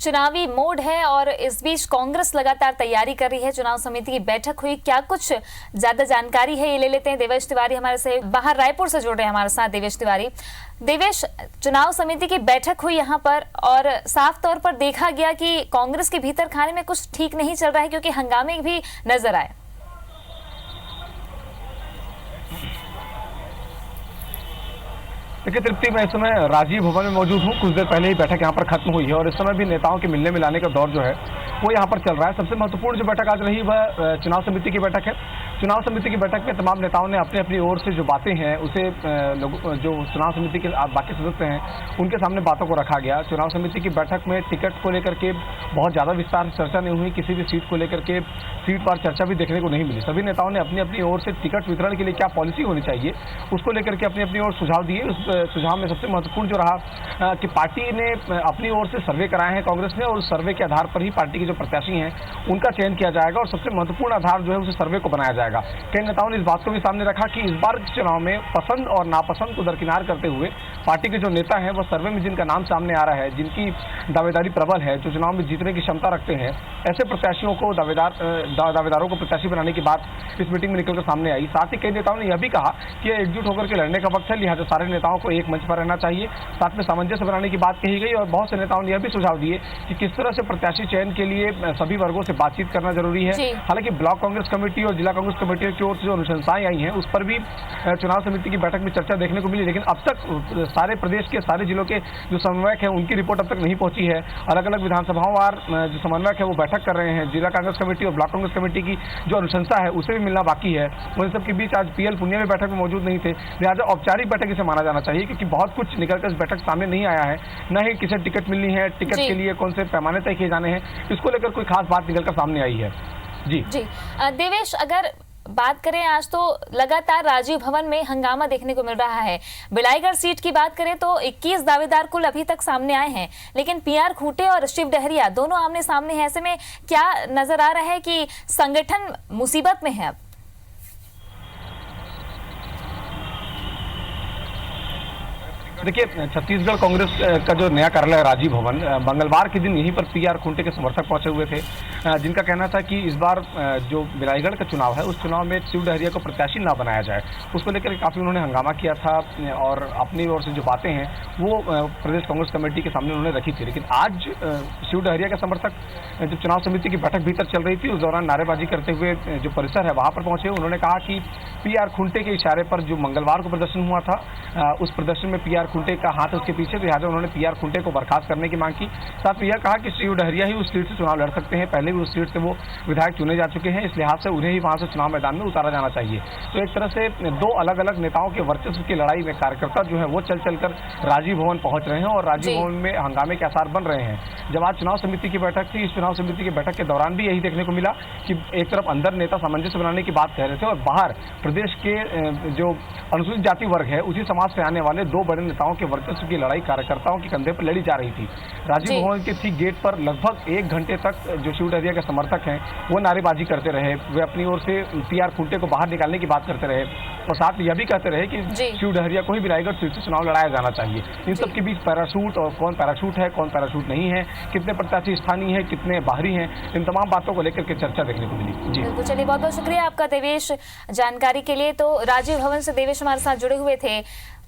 चुनावी मोड है और इस बीच कांग्रेस लगातार तैयारी कर रही है। चुनाव समिति की बैठक हुई, क्या कुछ ज्यादा जानकारी है ये ले लेते हैं। देवेश तिवारी हमारे से बाहर रायपुर से जुड़ रहे हैं हमारे साथ। देवेश तिवारी, देवेश, चुनाव समिति की बैठक हुई यहाँ पर और साफ तौर पर देखा गया कि कांग्रेस के भीतर खाने में कुछ ठीक नहीं चल रहा है, क्योंकि हंगामे भी नजर आए। देखिए तृप्ति, मैं इस समय राजीव भवन में मौजूद हूँ। कुछ देर पहले ही बैठक यहाँ पर खत्म हुई है और इस समय भी नेताओं के मिलने मिलाने का दौर जो है वो यहाँ पर चल रहा है। सबसे महत्वपूर्ण जो बैठक आज रही वह चुनाव समिति की बैठक है। चुनाव समिति की बैठक में तमाम नेताओं ने अपनी अपनी ओर से जो बातें हैं उसे जो चुनाव समिति के बाकी सदस्य हैं उनके सामने बातों को रखा गया। चुनाव समिति की बैठक में टिकट को लेकर के बहुत ज़्यादा विस्तार से चर्चा नहीं हुई। किसी भी सीट को लेकर के सीट पर चर्चा भी देखने को नहीं मिली। सभी नेताओं ने अपनी अपनी ओर से टिकट वितरण के लिए क्या पॉलिसी होनी चाहिए उसको लेकर के अपनी अपनी ओर सुझाव दिए। उस सुझाव में सबसे महत्वपूर्ण जो रहा कि पार्टी ने अपनी ओर से सर्वे कराए हैं कांग्रेस ने, और उस सर्वे के आधार पर ही पार्टी के जो प्रत्याशी हैं उनका चयन किया जाएगा और सबसे महत्वपूर्ण आधार जो है उसे सर्वे को बनाया जाएगा। कई नेताओं ने इस बात को भी सामने रखा कि इस बार चुनाव में पसंद और नापसंद को दरकिनार करते हुए पार्टी के जो नेता हैं वो सर्वे में जिनका नाम सामने आ रहा है, जिनकी दावेदारी प्रबल है, जो चुनाव में जीतने की क्षमता रखते हैं, ऐसे प्रत्याशियों को दावेदारों को प्रत्याशी बनाने की बात इस मीटिंग में निकलकर सामने आई। साथ ही कई नेताओं ने यह भी कहा कि एकजुट होकर के लड़ने का वक्त है, लिहाजा सारे नेताओं को एक मंच पर रहना चाहिए। साथ में सामंजस्य बनाने की बात कही गई और बहुत से नेताओं ने यह भी सुझाव दिए कि किस तरह से प्रत्याशी चयन के लिए सभी वर्गों से बातचीत करना जरूरी है। हालांकि ब्लॉक कांग्रेस कमेटी और जिला कांग्रेस कमेटी की ओर से जो अनुशंसाएं आई हैं उस पर भी चुनाव समिति की बैठक में चर्चा देखने को मिली, लेकिन अब तक सारे प्रदेश के सारे जिलों के जो समन्वयक हैं उनकी रिपोर्ट अब तक नहीं पहुंची है। अलग अलग विधानसभाओं वार जो समन्वयक है वो बैठक कर रहे हैं। जिला कांग्रेस कमेटी और ब्लॉक कांग्रेस कमेटी की जो अनुशंसा है उसे भी मिलना बाकी है। उन सबके बीच आज पीएल पुनिया भी बैठक में मौजूद नहीं थे, लिहाजा औपचारिक बैठक इसे माना जाना चाहिए, क्योंकि बहुत कुछ निकलकर इस बैठक सामने नहीं आया है। न ही किसे टिकट मिलनी है, टिकट के लिए कौन से पैमाने तय किए जाने हैं, इसको लेकर कोई खास बात निकलकर सामने आई है। जी देवेश, अगर बात करें आज तो लगातार राजीव भवन में हंगामा देखने को मिल रहा है। बिलाईगढ़ सीट की बात करें तो 21 दावेदार कुल अभी तक सामने आए हैं, लेकिन पीआर खूंटे और शिव डहरिया दोनों आमने सामने हैं। ऐसे में क्या नजर आ रहा है कि संगठन मुसीबत में है अब? देखिए, छत्तीसगढ़ कांग्रेस का जो नया कार्यालय है राजीव भवन, मंगलवार के दिन यहीं पर पीआर खूंटे के समर्थक पहुंचे हुए थे, जिनका कहना था कि इस बार जो बिलाईगढ़ का चुनाव है उस चुनाव में शिव डहरिया को प्रत्याशी ना बनाया जाए। उसको लेकर काफ़ी उन्होंने हंगामा किया था और अपनी ओर से जो बातें हैं वो प्रदेश कांग्रेस कमेटी के सामने उन्होंने रखी थी। लेकिन आज शिव डहरिया का समर्थक जब चुनाव समिति की बैठक भीतर चल रही थी उस दौरान नारेबाजी करते हुए जो परिसर है वहाँ पर पहुंचे। उन्होंने कहा कि पीआर खूंटे के इशारे पर जो मंगलवार को प्रदर्शन हुआ था उस प्रदर्शन में पीआर खूंटे का हाथ उसके पीछे, लिहाजा उन्होंने पीआर खूंटे को बर्खास्त करने की मांग की। साथ में यह कहा कि शिव डहरिया ही उस सीट से चुनाव लड़ सकते हैं, पहले भी उस सीट से वो विधायक चुने जा चुके हैं, इस लिहाज से उन्हें ही वहां से चुनाव मैदान में उतारा जाना चाहिए। तो एक तरह से दो अलग अलग नेताओं के वर्चस्व की लड़ाई में कार्यकर्ता जो है वो चल चलकर राजीव भवन पहुंच रहे हैं और राजीव भवन में हंगामे के आसार बन रहे हैं। जब आज चुनाव समिति की बैठक थी, इस चुनाव समिति की बैठक के दौरान भी यही देखने को मिला कि एक तरफ अंदर नेता सामंजस्य बनाने की बात कह रहे थे और बाहर प्रदेश के जो अनुसूचित जाति वर्ग है उसी समाज से आने वाले दो बड़े नेताओं के वर्चस्व की लड़ाई कार्यकर्ताओं के कंधे पर लड़ी जा रही थी। राजीव भवन के ठीक गेट पर लगभग 1 घंटे तक जो शिव डहरिया के समर्थक हैं वो नारेबाजी करते रहे। वे अपनी ओर से पीआर खूंटे को बाहर निकालने की बात करते रहे और साथ यह भी कहते रहे कि शिव डहरिया को ही बिलाईगढ़ सीट से चुनाव लड़ाया जाना चाहिए। इन सब के बीच पैराशूट और कौन पैराशूट है कौन पैराशूट नहीं है, कितने प्रत्याशी स्थानीय है कितने बाहरी हैं, इन तमाम बातों को लेकर के चर्चा देखने को मिली। जी तो चलिए, बहुत बहुत शुक्रिया आपका देवेश जानकारी के लिए। तो राजीव भवन से देवेश हमारे साथ जुड़े हुए थे।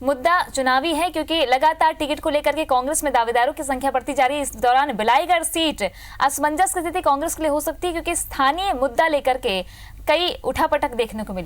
मुद्दा चुनावी है क्योंकि लगातार टिकट को लेकर के कांग्रेस में दावेदारों की संख्या बढ़ती जा रही है। इस दौरान बिलाईगढ़ सीट असमंजस की स्थिति कांग्रेस के लिए हो सकती है, क्योंकि स्थानीय मुद्दा लेकर के कई उठापटक देखने को मिली।